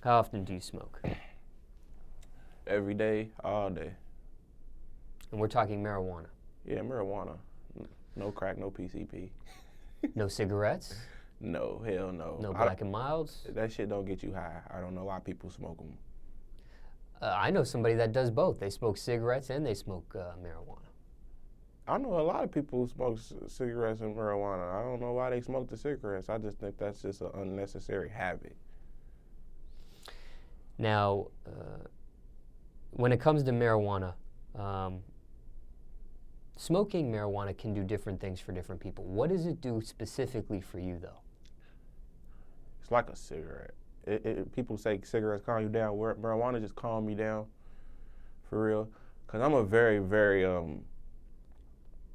How often do you smoke? Every day, all day. And we're talking marijuana. Yeah, marijuana. No crack, no PCP. No cigarettes? No, hell no. No Black and Milds? That shit don't get you high. I don't know why people smoke them. I know somebody that does both. They smoke cigarettes and they smoke marijuana. I know a lot of people who smoke cigarettes and marijuana. I don't know why they smoke the cigarettes. I just think that's just an unnecessary habit. Now, when it comes to marijuana, smoking marijuana can do different things for different people. What does it do specifically for you, though? It's like a cigarette. People say cigarettes calm you down. Marijuana just calm me down, for real. Because I'm a very, very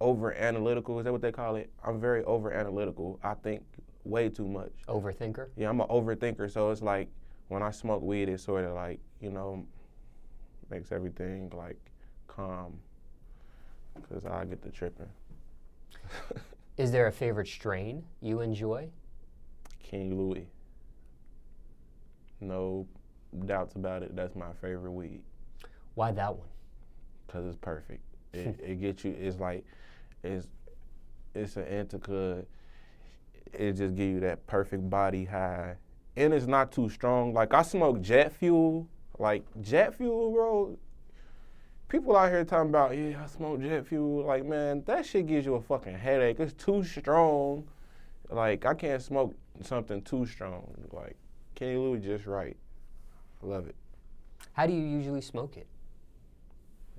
over-analytical. Is that what they call it? I'm very over-analytical. I think way too much. Overthinker? Yeah, I'm an overthinker. So it's like when I smoke weed, it sort of like, makes everything like calm. Because I get to tripping. Is there a favorite strain you enjoy? King Louis. No doubts about it. That's my favorite weed. Why that one? Because it's perfect. It gets you, it's like, it's an indica. It just gives you that perfect body high. And it's not too strong. Like, I smoke jet fuel. Like, jet fuel, bro. People out here talking about, yeah, I smoke jet fuel. Like, man, that shit gives you a fucking headache. It's too strong. Like, I can't smoke something too strong. Like, Kenny Louis just right. I love it. How do you usually smoke it?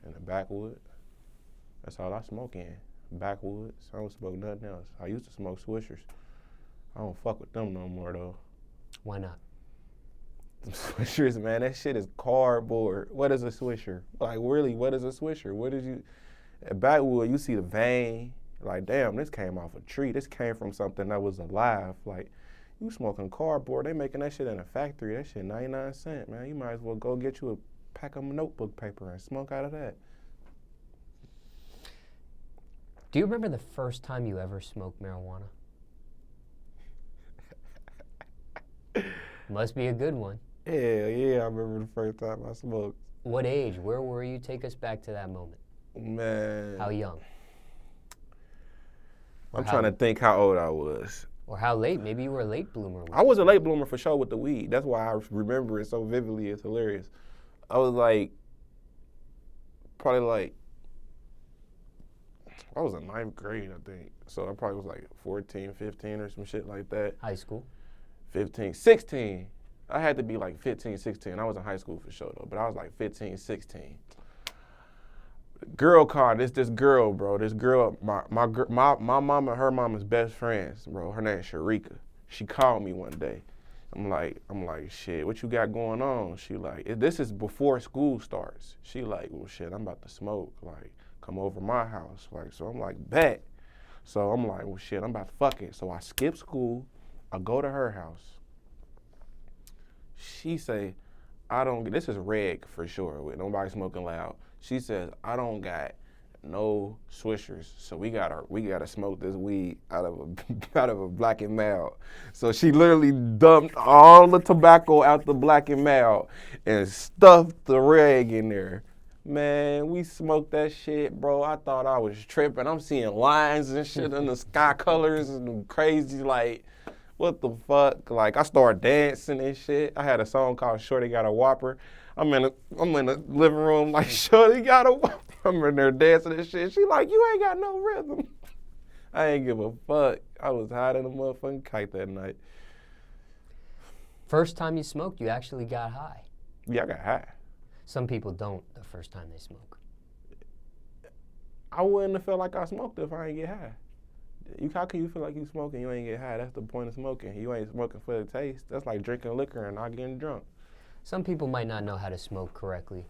In the backwood. That's all I smoke in. Backwoods. I don't smoke nothing else. I used to smoke Swishers. I don't fuck with them no more, though. Why not? Swishers, man, that shit is cardboard. What is a Swisher? Like, really, what is a Swisher? What is you... At Backwood, you see the vein. Like, damn, this came off a tree. This came from something that was alive. Like, you smoking cardboard. They making that shit in a factory. That shit 99 cents, man. You might as well go get you a pack of notebook paper and smoke out of that. Do you remember the first time you ever smoked marijuana? Must be a good one. Yeah, I remember the first time I smoked. What age? Where were you? Take us back to that moment. Man. How young? I'm trying to think how old I was. Or how late? Maybe you were a late bloomer. I was a late bloomer for sure with the weed. That's why I remember it so vividly. It's hilarious. I was like, I was in 9th grade, I think. So I probably was like 14, 15 or some shit like that. High school? 15, 16. I had to be like 15, 16. I was in high school for sure though, but I was like 15, 16. Girl called, this girl, bro. This girl, my mom and her mom is best friends, bro. Her name's Sharika. She called me one day. I'm like, shit, what you got going on? She like, this is before school starts. She like, well, shit, I'm about to smoke. Like, come over my house. Like, so I'm like, bet. So I'm like, well, shit, I'm about to fuck it. So I skip school. I go to her house. She say, this is reg for sure, with nobody smoking loud. She says, I don't got no swishers, so we gotta smoke this weed out of a Black and Mild. So she literally dumped all the tobacco out the Black and Mild and stuffed the reg in there. Man, we smoked that shit, bro. I thought I was tripping. I'm seeing lines and shit in the sky colors and crazy, like, what the fuck? Like, I started dancing and shit. I had a song called Shorty Got a Whopper. I'm in the living room like, Shorty got a Whopper. I'm in there dancing and shit. She like, you ain't got no rhythm. I ain't give a fuck. I was high than a motherfucking kite that night. First time you smoked, you actually got high. Yeah, I got high. Some people don't the first time they smoke. I wouldn't have felt like I smoked if I ain't get high. How can you feel like you smoking, you ain't get high? That's the point of smoking. You ain't smoking for the taste. That's like drinking liquor and not getting drunk. Some people might not know how to smoke correctly,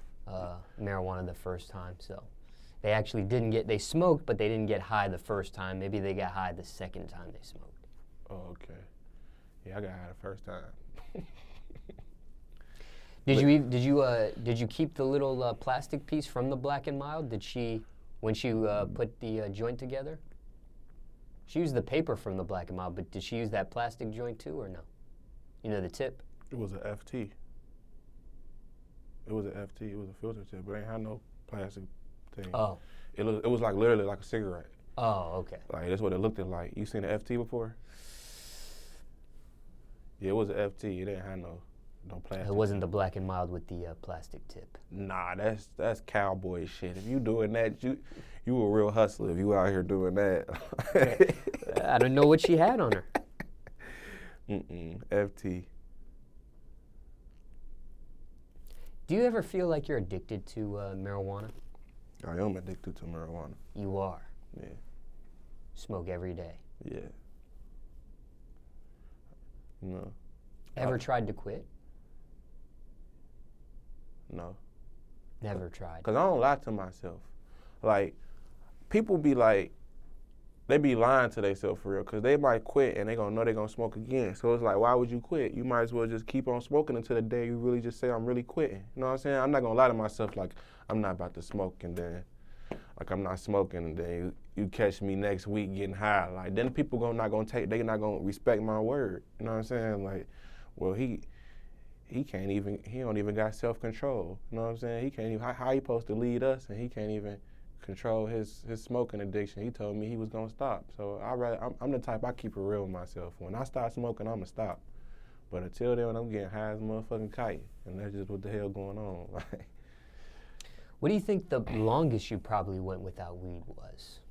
marijuana the first time, so they actually they smoked, but they didn't get high the first time. Maybe they got high the second time they smoked. Oh, okay. Yeah, I got high the first time. Did you keep the little plastic piece from the Black and Mild? When she put the joint together? She used the paper from the Black and Mild, but did she use that plastic joint too, or no? You know, the tip? It was an FT. It was an FT. It was a filter tip, but it ain't had no plastic thing. Oh. It was like literally like a cigarette. Oh, okay. Like that's what it looked like. You seen an FT before? Yeah, it was an FT. It didn't have no plastic. It wasn't the Black and Mild with the plastic tip. Nah, that's cowboy shit. If you doing that, you a real hustler. If you out here doing that. I don't know what she had on her. FT. Do you ever feel like you're addicted to marijuana? I am addicted to marijuana. You are. Yeah. Smoke every day. Yeah. No. Ever tried to quit? No. Never tried. Cause I don't lie to myself. Like, people be like, they be lying to themselves for real. Cause they might quit and they gonna know they gonna smoke again. So it's like, why would you quit? You might as well just keep on smoking until the day you really just say, I'm really quitting. You know what I'm saying? I'm not gonna lie to myself like, I'm not about to smoke and then, like I'm not smoking and then you catch me next week getting high. Like, then people they not gonna respect my word. You know what I'm saying? Like, well, he don't even got self-control. You know what I'm saying? He can't even, how he supposed to lead us and he can't even control his smoking addiction. He told me he was gonna stop. So I'm the type, I keep it real with myself. When I start smoking, I'ma stop. But until then, I'm getting high as a motherfucking kite. And that's just what the hell going on. What do you think the longest you probably went without weed was?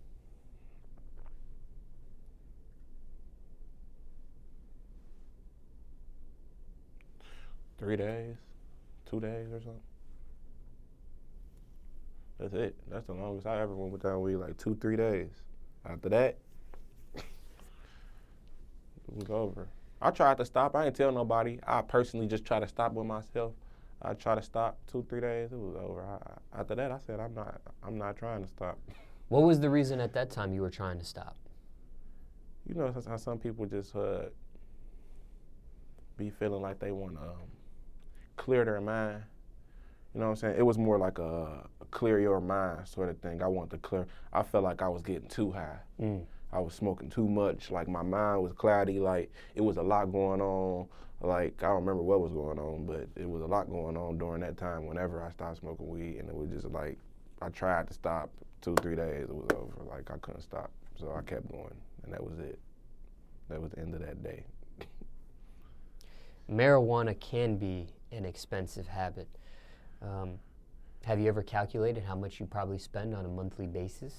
$3 days, 2 days or something. That's it. That's the longest I ever went without weed, like 2-3 days. After that, it was over. I tried to stop. I didn't tell nobody. I personally just tried to stop with myself. I tried to stop 2-3 days. It was over. After that, I said, I'm not trying to stop. What was the reason at that time you were trying to stop? You know how some people just be feeling like they want to clear their mind. You know what I'm saying? It was more like a clear your mind sort of thing. I wanted to clear. I felt like I was getting too high. I was smoking too much. Like my mind was cloudy. Like it was a lot going on. Like I don't remember what was going on, but it was a lot going on during that time whenever I stopped smoking weed. And it was just like, I tried to stop 2-3 days. It was over. Like I couldn't stop. So I kept going and that was it. That was the end of that day. Marijuana can be an expensive habit. Have you ever calculated how much you probably spend on a monthly basis?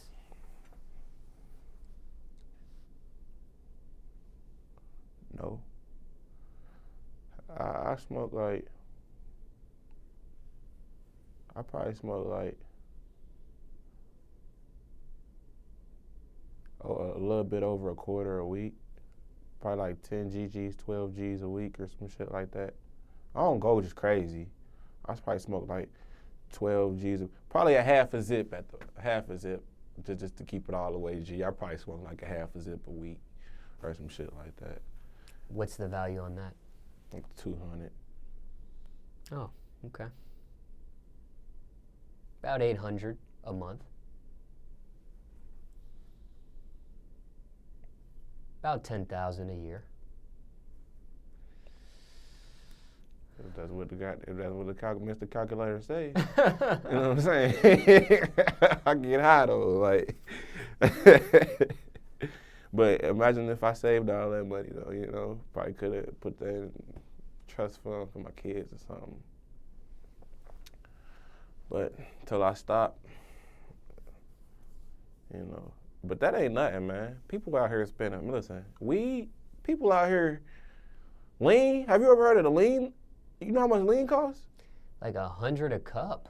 No. I smoke like, I probably smoke like a little bit over a quarter a week. Probably like 10 GGs, 12 Gs a week or some shit like that. I don't go just crazy. I probably smoke like 12 Gs, probably a half a zip just to keep it all the way G. I probably smoke like a half a zip a week or some shit like that. What's the value on that? Like 200. Oh, okay. About 800 a month. About 10,000 a year. If that's what Mr. Calculator say, you know what I'm saying? I get high though, like. But imagine if I saved all that money though, you know, probably could have put that in trust fund for my kids or something. But till I stop, you know. But that ain't nothing, man. People out here spending, listen, weed, people out here, lean, have you ever heard of the lean? You know how much lean costs? Like 100 a cup.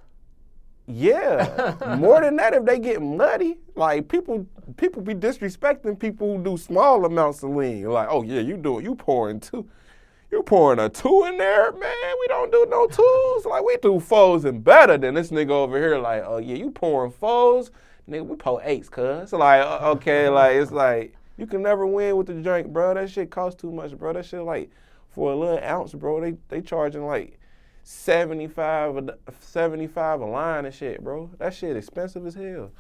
Yeah, more than that if they get nutty. Like people be disrespecting people who do small amounts of lean. Like, oh yeah, you pouring a 2 in there, man. We don't do no 2s. Like we do 4s and better than this nigga over here. Like, oh yeah, you pouring 4s, nigga. We pour 8s, cuz. Like, okay, like it's like you can never win with the drink, bro. That shit costs too much, bro. That shit like for a little ounce, bro. They charging like $75 a line and shit, bro. That shit expensive as hell.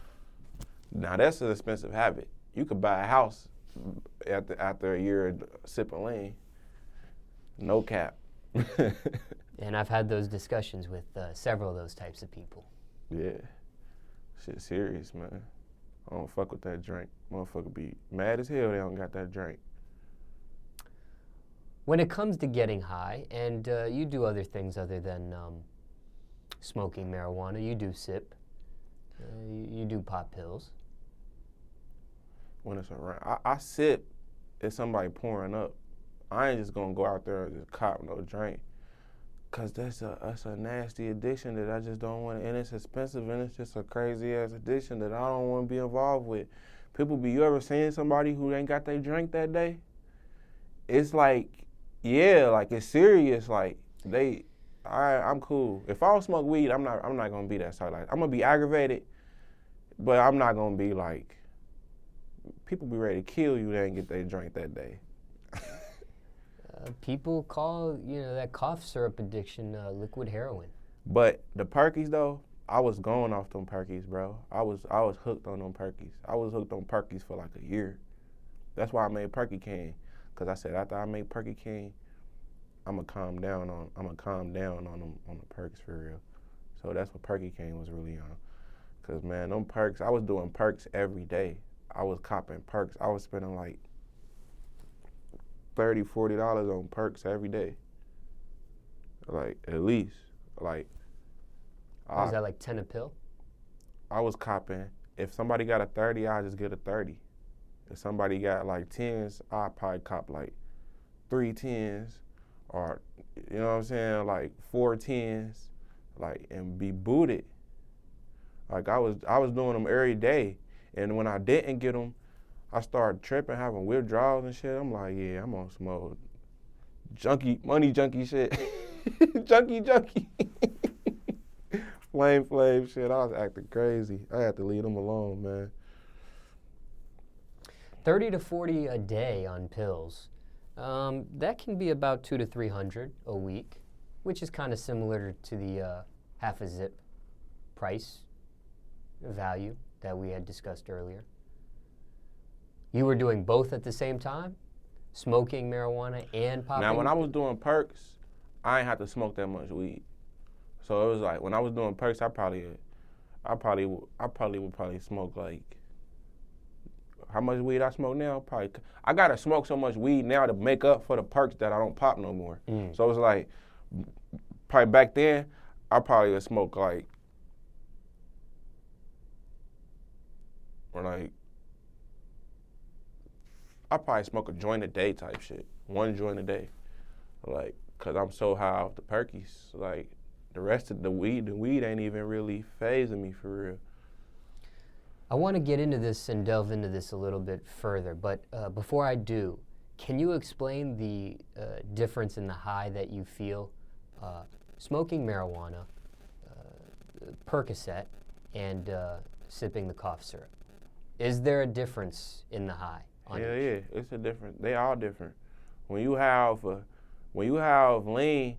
Now that's an expensive habit. You could buy a house after a year of sipping lean. No cap. And I've had those discussions with several of those types of people. Yeah. Shit serious, man. I don't fuck with that drink. Motherfucker be mad as hell they don't got that drink. When it comes to getting high, and you do other things other than smoking marijuana, you do sip, you do pop pills. When it's around, I sip if somebody pouring up. I ain't just gonna go out there and just cop no drink. Cause that's a nasty addiction that I just don't want, and it's expensive, and it's just a crazy ass addiction that I don't want to be involved with. You ever seen somebody who ain't got their drink that day? It's like, yeah, like it's serious. Like I'm cool. If I don't smoke weed, I'm not gonna be that sort. Like I'm gonna be aggravated, but I'm not gonna be like, people be ready to kill you. They ain't get their drink that day. People call that cough syrup addiction liquid heroin. But the Perkies though, I was going off them Perkies, bro. I was hooked on them Perkies. I was hooked on Perkies for like a year. That's why I made Perky King, cause I said after I make Perky King, I'm gonna calm down on them on the perks for real. So that's what Perky King was really on. Cause man, them perks, I was doing perks every day. I was copping perks. I was spending like $30, $40 on perks every day. Like at least. Like Was that like 10 a pill? I was copping. If somebody got a 30, I just get a 30. If somebody got like 10s, I probably cop like 3 10s, or you know what I'm saying, like 4 10s, like, and be booted. Like I was doing them every day, and when I didn't get them, I started tripping, having withdrawals and shit. I'm like, yeah, I'm on some old money junkie shit. junkie. flame shit. I was acting crazy. I had to leave them alone, man. 30 to 40 a day on pills. That can be about 200 to 300 a week, which is kind of similar to the half a zip price value that we had discussed earlier. You were doing both at the same time? Smoking marijuana and popping? Now, when I was doing perks, I ain't have to smoke that much weed. So it was like, when I was doing perks, I probably would smoke like, how much weed I smoke now? Probably, I gotta smoke so much weed now to make up for the perks that I don't pop no more. So it's like, probably back then, I probably would smoke like, I probably smoke a joint a day type shit. 1 joint a day. Like, cause I'm so high off the perkies. Like, the rest of the weed ain't even really phasing me for real. I want to get into this and delve into this a little bit further, but before I do, can you explain the difference in the high that you feel smoking marijuana, Percocet, and sipping the cough syrup? Is there a difference in the high? Yeah, it's a different. They all different. When you have lean,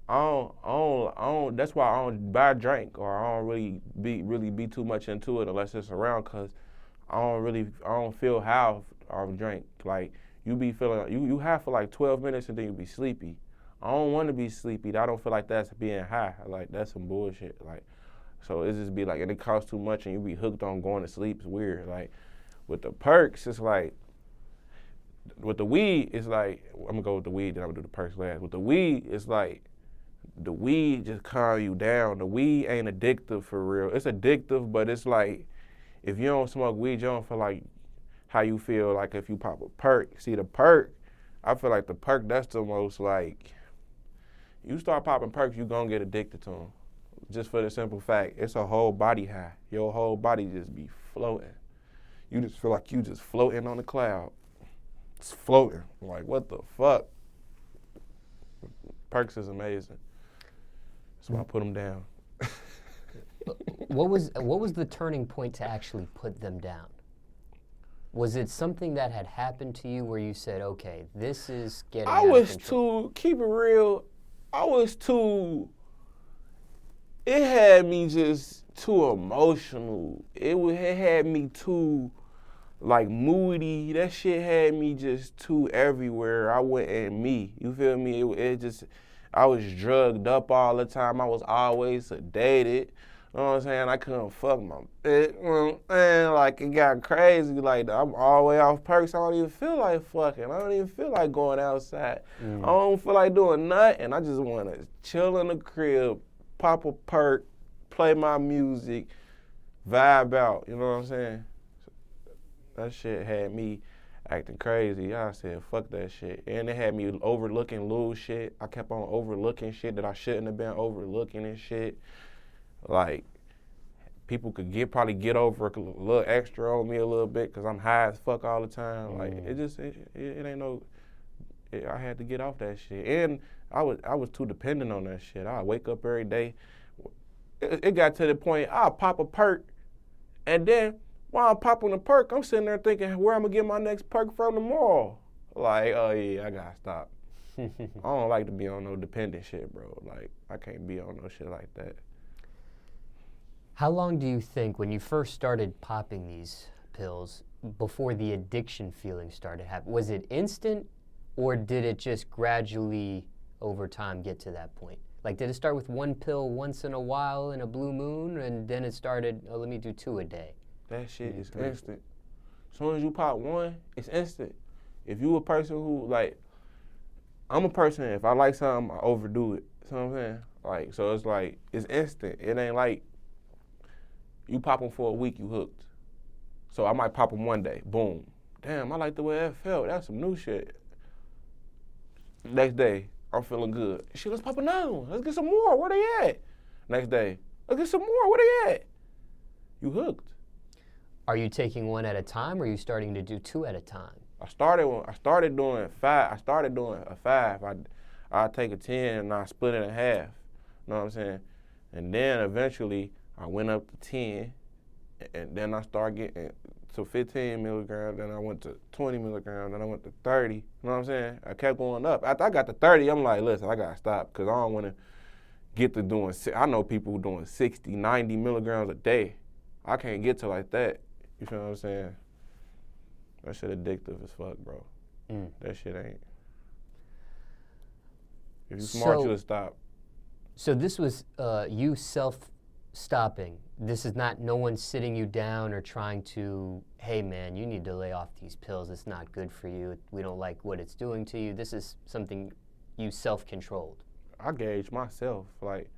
I don't. That's why I don't buy a drink, or I don't really be too much into it unless it's around, cause I don't feel how I drink. Like you be feeling, you have for like 12 minutes and then you be sleepy. I don't want to be sleepy. I don't feel like that's being high. Like that's some bullshit. Like, so it just be like, and it costs too much and you be hooked on going to sleep. It's weird. Like with the perks, it's like, with the weed, it's like, I'm gonna go with the weed, then I'm gonna do the perks last. With the weed, it's like, the weed just calm you down. The weed ain't addictive for real. It's addictive, but it's like, if you don't smoke weed, you don't feel like how you feel like if you pop a perk. See, the perk, I feel like the perk, that's the most like, you start popping perks, you gonna get addicted to them. Just for the simple fact, it's a whole body high. Your whole body just be floating. You just feel like you just floating on the cloud. It's floating. Like, what the fuck? Perks is amazing. That's why I put them down. What was the turning point to actually put them down? Was it something that had happened to you where you said, okay, this is getting out of control? Keep it real, it had me just too emotional. It had me too, like, moody. That shit had me just too everywhere. I wasn't me. You feel me? I was drugged up all the time. I was always sedated. You know what I'm saying? I couldn't fuck my bitch. Man, like, it got crazy. Like, I'm all the way off perks. I don't even feel like fucking. I don't even feel like going outside. I don't feel like doing nothing. I just want to chill in the crib, pop a perk, play my music, vibe out. You know what I'm saying? That shit had me acting crazy. I said, fuck that shit. And it had me overlooking little shit. I kept on overlooking shit that I shouldn't have been overlooking and shit. Like, people could probably get over a little extra on me a little bit because I'm high as fuck all the time. Like, it ain't no, I had to get off that shit. And I was too dependent on that shit. I wake up every day. It got to the point, I'll pop a perk, and then while I'm popping the perk, I'm sitting there thinking where I'm gonna get my next perk from tomorrow. Like, oh yeah, I gotta stop. I don't like to be on no dependent shit, bro. Like, I can't be on no shit like that. How long do you think, when you first started popping these pills, before the addiction feeling started happening? Was it instant, or did it just gradually, over time, get to that point? Like, did it start with one pill once in a while in a blue moon, and then it started, oh, let me do 2 a day? That shit is instant. As soon as you pop one, it's instant. If you a person who, like, I'm a person, if I like something, I overdo it. You know what I'm saying? Like, so it's like, it's instant. It ain't like, you pop them for a week, you hooked. So I might pop them one day, boom. Damn, I like the way that felt. That's some new shit. Next day, I'm feeling good. Shit, let's pop another one. Let's get some more. Where they at? Next day, let's get some more. Where they at? You hooked. Are you taking one at a time, or are you starting to do 2 at a time? I started doing 5. I started doing a 5. I'd take a 10 and I split it in half. You know what I'm saying? And then eventually I went up to 10, and then I started getting to 15 milligrams, then I went to 20 milligrams, then I went to 30. You know what I'm saying? I kept going up. After I got to 30, I'm like, listen, I gotta stop, because I don't want to get to doing, I know people doing 60, 90 milligrams a day. I can't get to like that. You feel what I'm saying? That shit addictive as fuck, bro. That shit ain't. If you smart, you'll stop. So this was you self-stopping. This is not no one sitting you down or trying to, hey man, you need to lay off these pills. It's not good for you. We don't like what it's doing to you. This is something you self-controlled. I gauge myself. Like,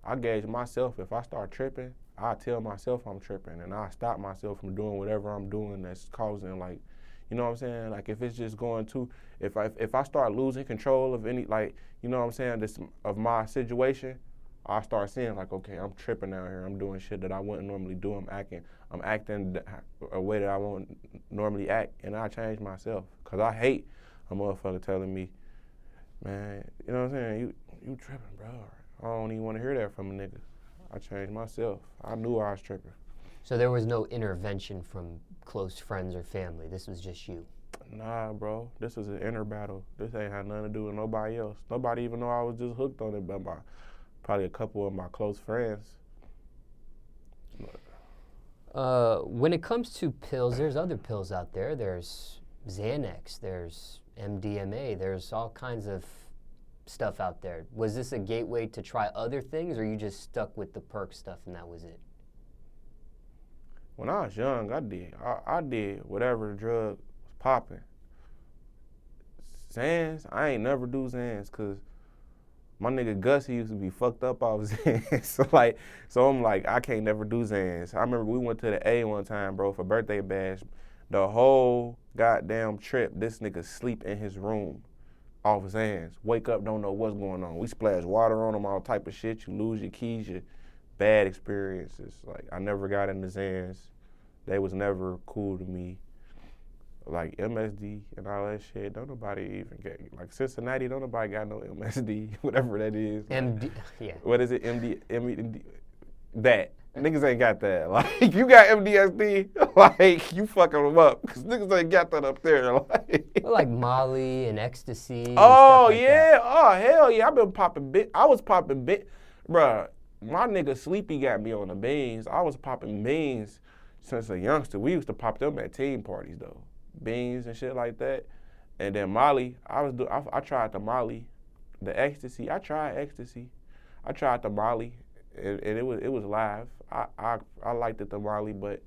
I gauge myself. If I start tripping, I tell myself I'm tripping, and I stop myself from doing whatever I'm doing that's causing, like, you know what I'm saying? Like, if it's just going to, if I start losing control of any, like, you know what I'm saying, of my situation, I start seeing, like, okay, I'm tripping out here. I'm doing shit that I wouldn't normally do. I'm acting a way that I won't normally act, and I change myself. Because I hate a motherfucker telling me, man, you know what I'm saying, you tripping, bro. I don't even want to hear that from a nigga. I changed myself. I knew I was tripping. So there was no intervention from close friends or family. This was just you. Nah, bro. This was an inner battle. This ain't had nothing to do with nobody else. Nobody even know I was just hooked on it but probably a couple of my close friends. When it comes to pills, there's other pills out there. There's Xanax, there's MDMA, there's all kinds of stuff out there. Was this a gateway to try other things, or you just stuck with the perk stuff and that was it? When I was young, I did whatever drug was popping. Xans, I ain't never do Xans, because my nigga Gus, he used to be fucked up off Xans. So I'm like, I can't never do Xans. I remember we went to the A one time, bro, for birthday bash. The whole goddamn trip, this nigga sleep in his room off Xans. Wake up, don't know what's going on. We splash water on him, all type of shit. You lose your keys, your bad experiences. Like, I never got into Xans. They was never cool to me. Like, MSD and all that shit, don't nobody even get, like, Cincinnati, don't nobody got no MSD, whatever that is. MD, yeah. What is it, MD, that. Niggas ain't got that. Like, you got MDSD, like, you fucking them up, because niggas ain't got that up there. Like Molly and ecstasy and oh, stuff like yeah. that. Oh, hell yeah. I was popping bit. Bruh, my nigga Sleepy got me on the beans. I was popping beans since a youngster. We used to pop them at team parties, though. Beans and shit like that. And then Molly, I tried the Molly the ecstasy. I tried ecstasy. I tried the Molly, and it was live. I liked it, the Molly, but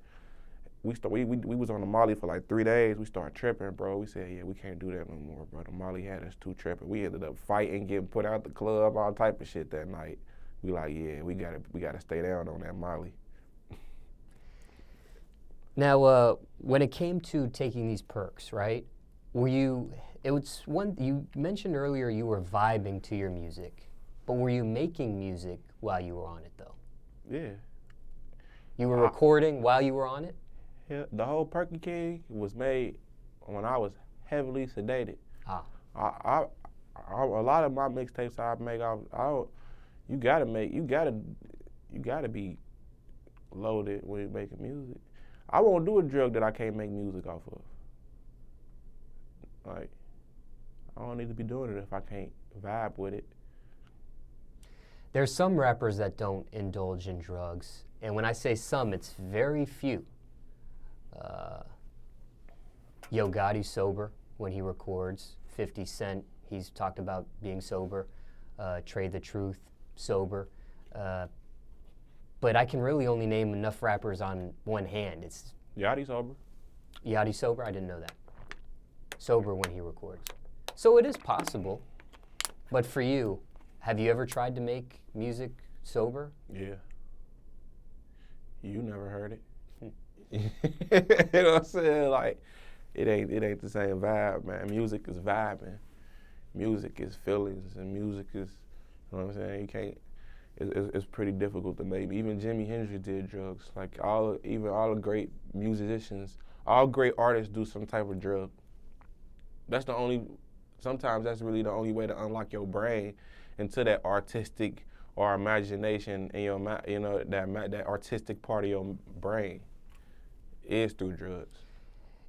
we was on the Molly for like 3 days. We started tripping, bro. We said, yeah, we can't do that no more, bro. The Molly had us too tripping. We ended up fighting, getting put out the club, all type of shit that night. We like, yeah, we gotta stay down on that Molly. Now, when it came to taking these perks, right? You mentioned earlier you were vibing to your music, but were you making music while you were on it though? Yeah. You were recording while you were on it? Yeah, the whole Perky King was made when I was heavily sedated. Ah. A lot of my mixtapes I make, you gotta be loaded when you're making music. I won't do a drug that I can't make music off of. Like, I don't need to be doing it if I can't vibe with it. There's some rappers that don't indulge in drugs, and when I say some, it's very few. Yo Gotti's sober when he records. 50 Cent, he's talked about being sober. Trey the Truth, sober. But I can really only name enough rappers on one hand. It's Yachty sober. Yachty sober? I didn't know that. Sober when he records. So it is possible. But for you, have you ever tried to make music sober? Yeah. You never heard it. You know what I'm saying? Like, it ain't the same vibe, man. Music is vibing. Music is feelings, and music is, you know what I'm saying? You can't. It's pretty difficult to make. Even Jimi Hendrix did drugs. Like all the great musicians, all great artists do some type of drug. Sometimes that's really the only way to unlock your brain into that artistic or imagination in your, that artistic part of your brain is through drugs.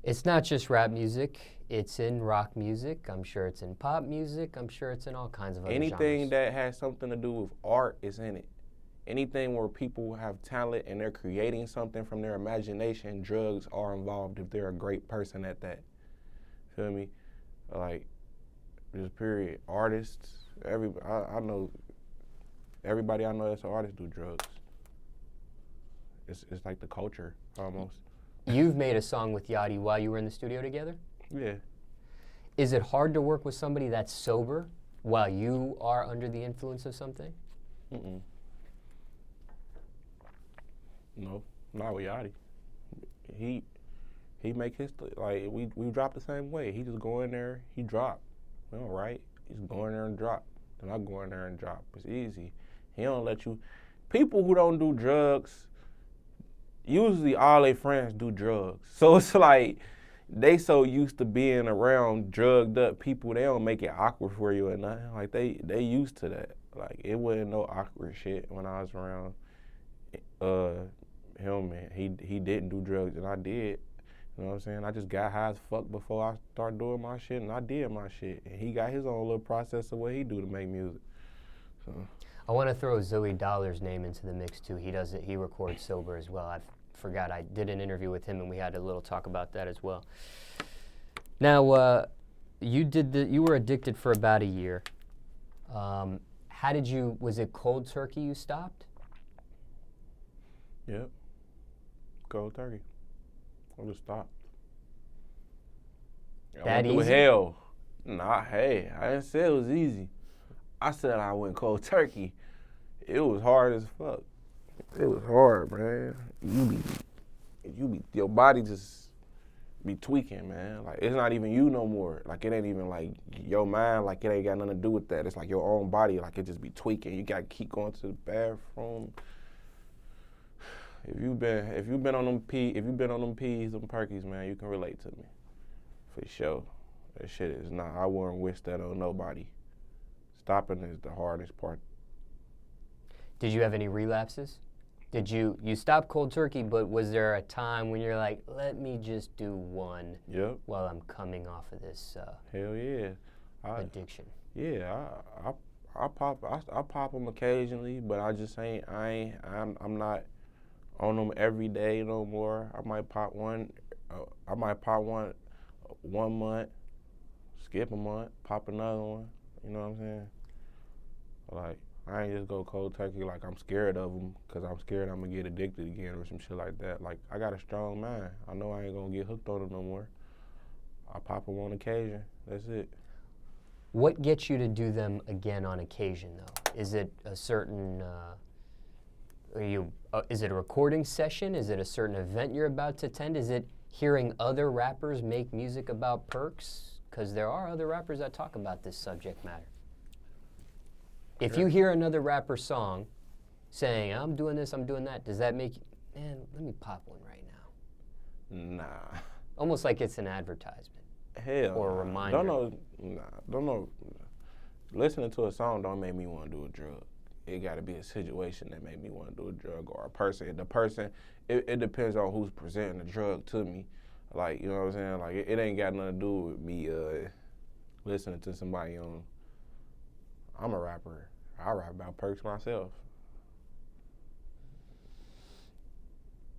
It's not just rap music. It's in rock music. I'm sure it's in pop music. I'm sure it's in all kinds of other Anything genres. that has something to do with art is in it. Anything where people have talent and they're creating something from their imagination, drugs are involved if they're a great person at that. Feel me? Like, just period. Artists, I know, everybody I know that's an artist do drugs. It's like the culture, almost. You've made a song with Yachty while you were in the studio together? Yeah. Is it hard to work with somebody that's sober while you are under the influence of something? Mm-mm. No, not with Yachty. He make his, like, we drop the same way. He just go in there, he drop. We don't write. He's go in there and drop. Then I go in there and drop. It's easy. He don't let you. People who don't do drugs, usually all their friends do drugs. So it's like they so used to being around drugged up people, they don't make it awkward for you or nothing. Like they used to that. Like it wasn't no awkward shit when I was around him, man. He didn't do drugs and I did. You know what I'm saying? I just got high as fuck before I started doing my shit, and I did my shit. And he got his own little process of what he do to make music. So I want to throw Zoe Dollar's name into the mix too. He records sober as well. I forgot I did an interview with him and we had a little talk about that as well. Now, you were addicted for about a year. Was it cold turkey you stopped? Yep. Cold turkey. I just stopped. I went through hell. Nah, hey, I didn't say it was easy. I said I went cold turkey. It was hard as fuck. It was hard, man. Your body just be tweaking, man. Like, it's not even you no more. Like, it ain't even like your mind, like, it ain't got nothing to do with that. It's like your own body, like, it just be tweaking. You gotta keep going to the bathroom. If you've been on them P's, them Perkies, man, you can relate to me. For sure. That shit is not, I wouldn't wish that on nobody. Stopping is the hardest part. Did you have any relapses? You stopped cold turkey, but was there a time when you're like, let me just do one while I'm coming off of this hell yeah. addiction? Yeah, I pop them occasionally, but I'm not on them every day no more. I might pop one 1 month, skip a month, pop another one. You know what I'm saying? Like, I ain't just go cold turkey like I'm scared of them because I'm scared I'm going to get addicted again or some shit like that. Like, I got a strong mind. I know I ain't going to get hooked on them no more. I pop them on occasion. That's it. What gets you to do them again on occasion, though? Is it a certain, is it a recording session? Is it a certain event you're about to attend? Is it hearing other rappers make music about perks? Because there are other rappers that talk about this subject matter. If you hear another rapper's song saying, I'm doing this, I'm doing that, does that make you, man, let me pop one right now? Nah. Almost like it's an advertisement. Hell or a nah. reminder. Don't know. Listening to a song don't make me want to do a drug. It got to be a situation that make me want to do a drug or a person. The person, it depends on who's presenting the drug to me. Like, you know what I'm saying? Like, it ain't got nothing to do with me listening to somebody on. I'm a rapper. I rap about perks myself.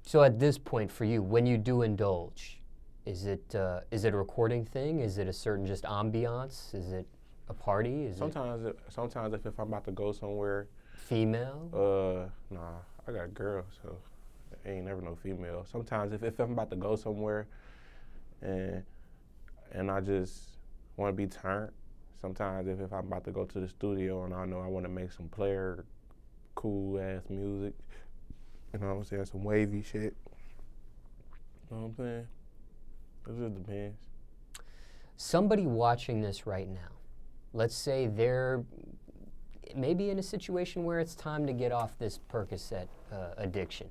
So at this point for you, when you do indulge, is it a recording thing? Is it a certain just ambiance? Is it a party? Sometimes if I'm about to go somewhere. Female? Nah, I got a girl, so ain't never no female. Sometimes if I'm about to go somewhere and I just want to be turned. Sometimes if I'm about to go to the studio and I know I want to make some player cool ass music, you know what I'm saying, some wavy shit. You know what I'm saying? It just depends. Somebody watching this right now, let's say they're maybe in a situation where it's time to get off this Percocet addiction.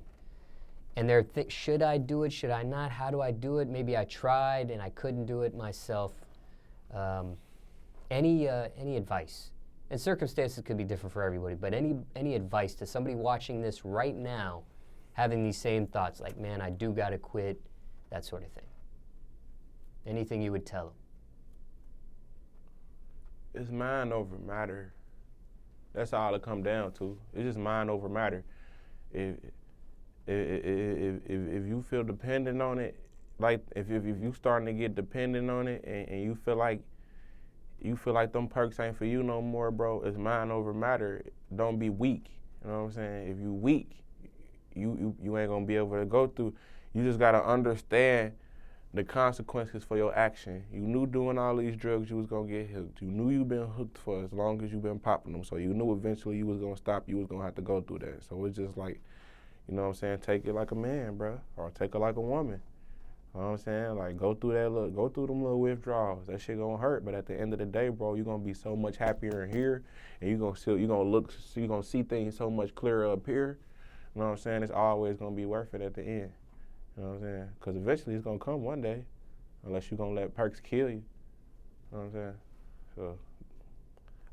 And they're should I do it, should I not, how do I do it? Maybe I tried and I couldn't do it myself. Any advice? And circumstances could be different for everybody, but any advice to somebody watching this right now, having these same thoughts, like, man, I do gotta quit, that sort of thing. Anything you would tell them? It's mind over matter. That's all it come down to. It's just mind over matter. If you feel dependent on it, like if you starting to get dependent on it and you feel like them perks ain't for you no more, bro, it's mind over matter. Don't be weak. You know what I'm saying? If you weak, you ain't gonna be able to go through. You just gotta understand the consequences for your action. You knew doing all these drugs you was gonna get hooked. You knew you been hooked for as long as you been popping them. So you knew eventually you was gonna stop. You was gonna have to go through that. So it's just like, you know what I'm saying? Take it like a man, bro, or take it like a woman. You know what I'm saying? Like go through them little withdrawals. That shit gonna hurt, but at the end of the day, bro, you gonna be so much happier in here, and you gonna see things so much clearer up here. You know what I'm saying? It's always gonna be worth it at the end. You know what I'm saying? Because eventually it's going to come one day, unless you're going to let perks kill you. You know what I'm saying? So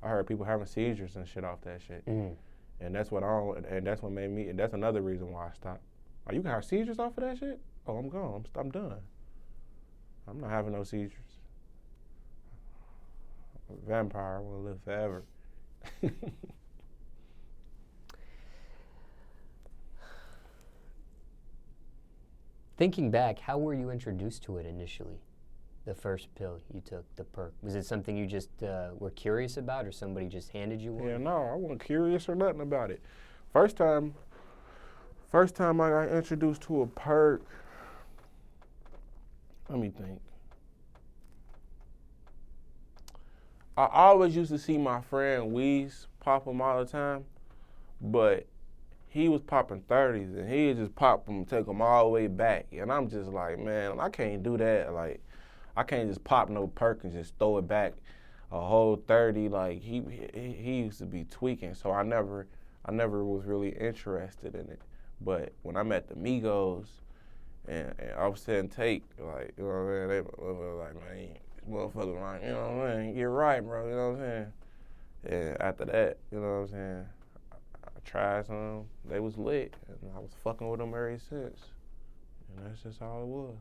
I heard people having seizures and shit off that shit. Mm. And that's what made me, and that's another reason why I stopped. Like, you can have seizures off of that shit? Oh, I'm gone. I'm done. I'm not having no seizures. I'm a vampire. I want to live forever. Thinking back, how were you introduced to it initially? The first pill you took, the perk. Was it something you just were curious about, or somebody just handed you one? Yeah, no, I wasn't curious or nothing about it. First time I got introduced to a perk, let me think. I always used to see my friend Weez pop them all the time, but he was popping 30s, and he'd just pop them, take them all the way back. And I'm just like, man, I can't do that. Like, I can't just pop no perk and just throw it back a whole 30. Like, he used to be tweaking, so I never was really interested in it. But when I met the Migos and Offset and Tate, like, you know what I mean, they were like, man, this motherfucker, like, you know what I mean, you're right, bro, you know what I'm saying? And after that, you know what I'm saying, tried some, they was lit, and I was fucking with them ever since. And that's just all it was.